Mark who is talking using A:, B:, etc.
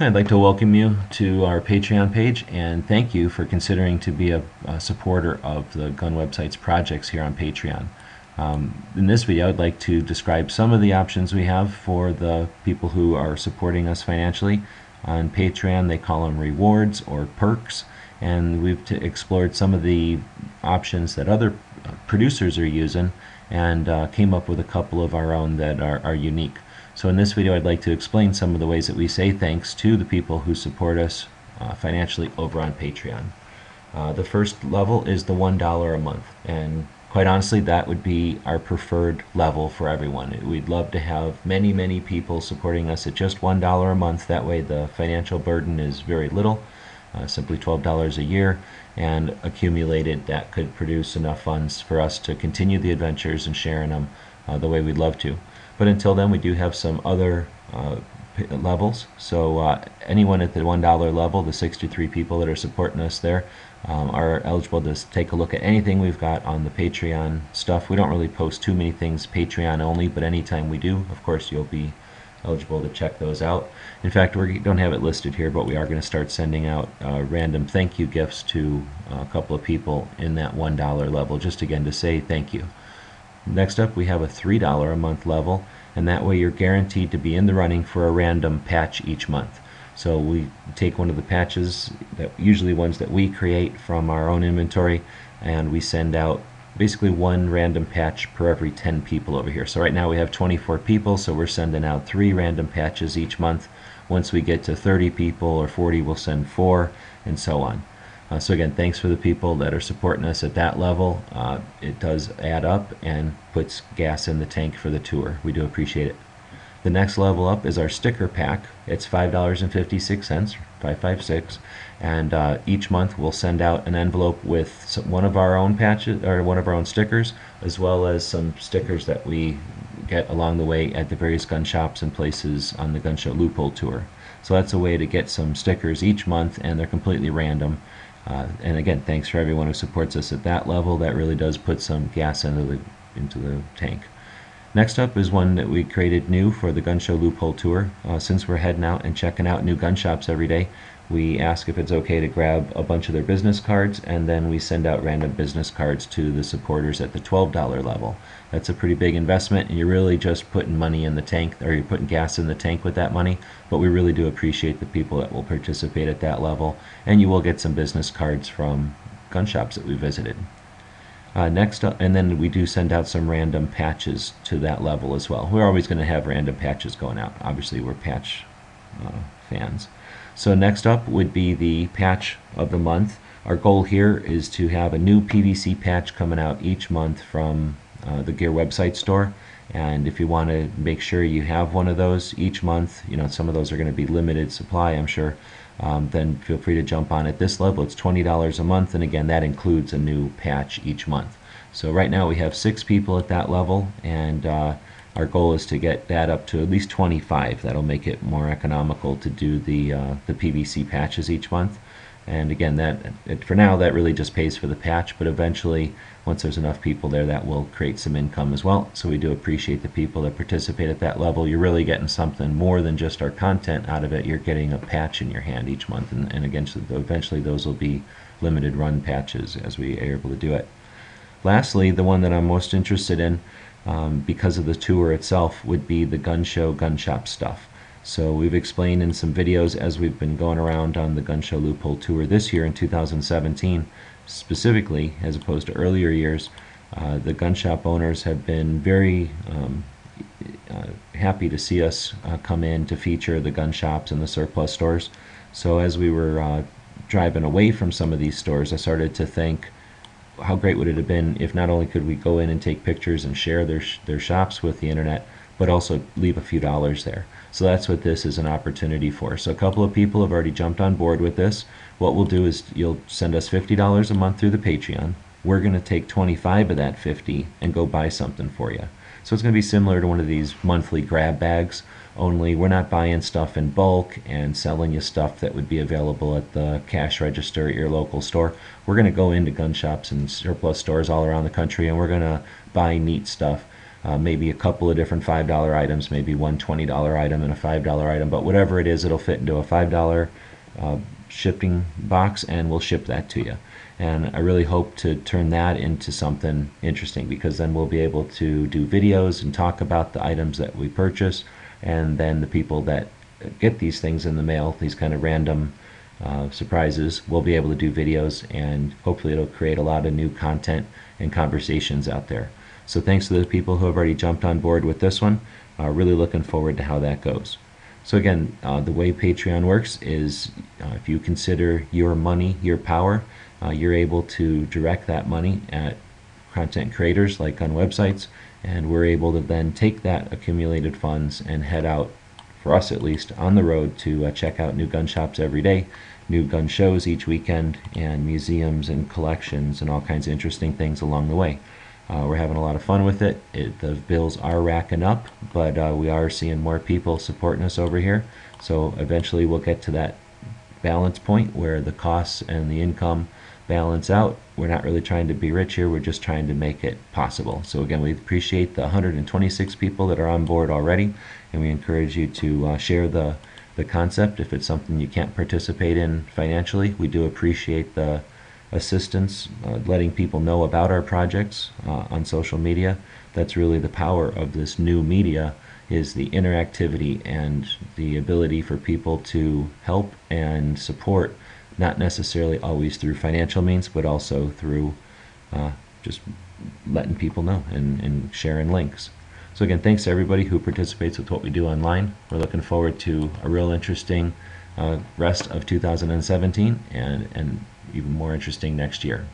A: I'd like to welcome you to our Patreon page and thank you for considering to be a supporter of the Gun Websites projects here on Patreon. In this video, I'd like to describe some of the options we have for the people who are supporting us financially. On Patreon, they call them rewards or perks, and we've explored some of the options that other producers are using and came up with a couple of our own that are unique. So in this video, I'd like to explain some of the ways that we say thanks to the people who support us financially over on Patreon. The first level is the $1 a month, and quite honestly, that would be our preferred level for everyone. We'd love to have many people supporting us at just $1 a month. That way the financial burden is very little, simply $12 a year, and accumulated that could produce enough funds for us to continue the adventures and sharing them the way we'd love to. But until then, we do have some other levels. So anyone at the $1 level, the 63 people that are supporting us there, are eligible to take a look at anything we've got on the Patreon stuff. We don't really post too many things Patreon only, but anytime we do, of course, you'll be eligible to check those out. In fact, we don't have it listed here, but we are going to start sending out random thank you gifts to a couple of people in that $1 level, just again to say thank you. Next up, we have a $3 a month level, and that way you're guaranteed to be in the running for a random patch each month. So we take one of the patches, usually ones that we create from our own inventory, and we send out basically one random patch per every 10 people over here. So right now we have 24 people, so we're sending out 3 random patches each month. Once we get to 30 people or 40, we'll send 4, and so on. So again, thanks for the people that are supporting us at that level. It does add up and puts gas in the tank for the tour. We do appreciate it. The next level up is our sticker pack. It's $5.56, 556, and each month we'll send out an envelope with one of our own patches or one of our own stickers, as well as some stickers that we get along the way at the various gun shops and places on the gun show Loophole tour. So that's a way to get some stickers each month, and they're completely random. And again, thanks for everyone who supports us at that level. That really does put some gas into the tank. Next up is one that we created new for the Gun Show Loophole Tour. Since we're heading out and checking out new gun shops every day, we ask if it's okay to grab a bunch of their business cards, and then we send out random business cards to the supporters at the $12 level. That's a pretty big investment, and you're really just putting money in the tank, or you're putting gas in the tank with that money, but we really do appreciate the people that will participate at that level, and you will get some business cards from gun shops that we visited. Next up, and then we do send out some random patches to that level as well. We're always going to have random patches going out. Obviously, we're patch fans. So next up would be the patch of the month. Our goal here is to have a new PVC patch coming out each month from the Gear website store. And if you want to make sure you have one of those each month, you know, some of those are going to be limited supply, I'm sure, then feel free to jump on at this level. It's $20 a month, and again, that includes a new patch each month. So right now we have 6 people at that level, and our goal is to get that up to at least 25. That'll make it more economical to do the PVC patches each month. And again, for now, that really just pays for the patch, but eventually, once there's enough people there, that will create some income as well. So we do appreciate the people that participate at that level. You're really getting something more than just our content out of it. You're getting a patch in your hand each month, and again, eventually those will be limited run patches as we are able to do it. Lastly, the one that I'm most interested in, because of the tour itself, would be the gun show, gun shop stuff. So we've explained in some videos as we've been going around on the Gun Show Loophole Tour this year in 2017, specifically, as opposed to earlier years, the gun shop owners have been very happy to see us come in to feature the gun shops and the surplus stores. So as we were driving away from some of these stores, I started to think, how great would it have been if not only could we go in and take pictures and share their shops with the internet, but also leave a few dollars there. So that's what this is an opportunity for. So a couple of people have already jumped on board with this. What we'll do is you'll send us $50 a month through the Patreon. We're going to take 25 of that 50 and go buy something for you. So it's going to be similar to one of these monthly grab bags, only we're not buying stuff in bulk and selling you stuff that would be available at the cash register at your local store. We're going to go into gun shops and surplus stores all around the country, and we're going to buy neat stuff maybe a couple of different $5 items, maybe one $20 item and a $5 item, but whatever it is, it'll fit into a $5 shipping box, and we'll ship that to you. And I really hope to turn that into something interesting, because then we'll be able to do videos and talk about the items that we purchase, and then the people that get these things in the mail, these kind of random surprises, we'll be able to do videos, and hopefully it'll create a lot of new content and conversations out there. So thanks to the people who have already jumped on board with this one. Really looking forward to how that goes. So again, the way Patreon works is if you consider your money your power, you're able to direct that money at content creators like Gun Websites, and we're able to then take that accumulated funds and head out, for us at least, on the road to check out new gun shops every day, new gun shows each weekend, and museums and collections and all kinds of interesting things along the way. We're having a lot of fun with it. The bills are racking up, but we are seeing more people supporting us over here. So eventually we'll get to that balance point where the costs and the income balance out. We're not really trying to be rich here. We're just trying to make it possible. So again, we appreciate the 126 people that are on board already, and we encourage you to share the concept if it's something you can't participate in financially. We do appreciate the assistance, letting people know about our projects on social media. That's really the power of this new media, is the interactivity and the ability for people to help and support, not necessarily always through financial means, but also through just letting people know and sharing links. So again, thanks to everybody who participates with what we do online. We're looking forward to a real interesting rest of 2017 and even more interesting next year.